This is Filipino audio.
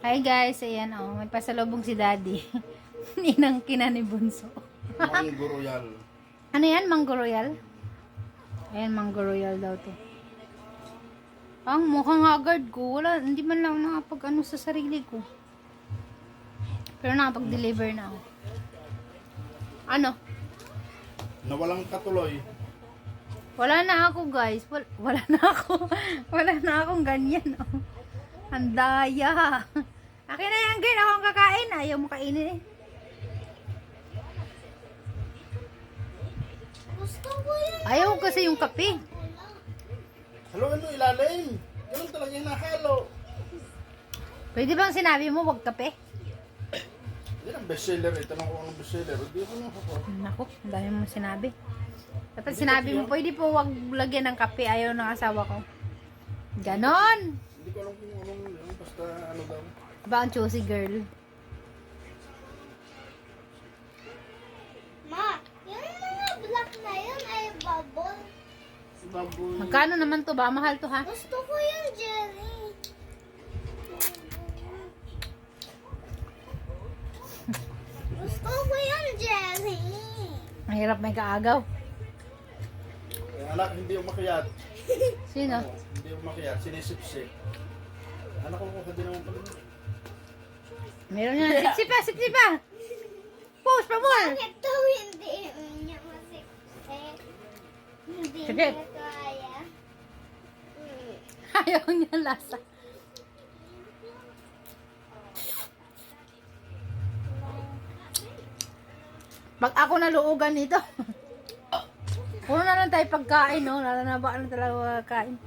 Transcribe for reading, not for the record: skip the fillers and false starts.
Hi guys, ayan oh, may pasalubong si Daddy. Ninang kina ni Bunso. Mango Royal. Ano yan? Mango Royal? Ayan, Mango Royal daw to. Ang mukhang haggard ko. Wala, hindi man lang nakapag ano sa sarili ko. Pero nakapag-deliver na ako. Ano? Nawalang katuloy. Wala na ako guys. Wala na ako. Wala na akong ganyan. Oh. Ang daya. Akin na yan girl. Ako ang kakain. Ayaw mo kainin eh. Gusto ko yun. Ayaw ko kasi yung kape. Haluin mo ilalim. Ganun talaga yung nahalo. Pwede bang sinabi mo wag kape? Yan ang bestseller. Itanong ko ang bestseller. Hindi ko na ako. Naku, ang dami mo sinabi. Dapat sinabi mo, pwede po wag lagyan ng kape. Ayaw ng asawa ko. Ganon! Hindi ko alam kung anong yun. Basta ano daw. Ba ang choosy girl? Ma, yung mga black na yun ay bubble. Baboy. Magkano naman to ba? Mahal to ha? Gusto ko yung jelly. Gusto ko yung jelly. Mahirap may kaagaw. Yung anak hindi umakyat. Sino? Hindi umakyat. Sinisipsip. Anak ko kuha din naman pala. Meron yan. Sipsi pa! Sipsi pa! Post pa more! Bakit daw hindi niya masiksik? Hindi Sige. niya kaya. Ayaw niya lasa. Pag ako naluugan nito, puro na lang tayo pagkain, no? Nalanaba na talaga kain.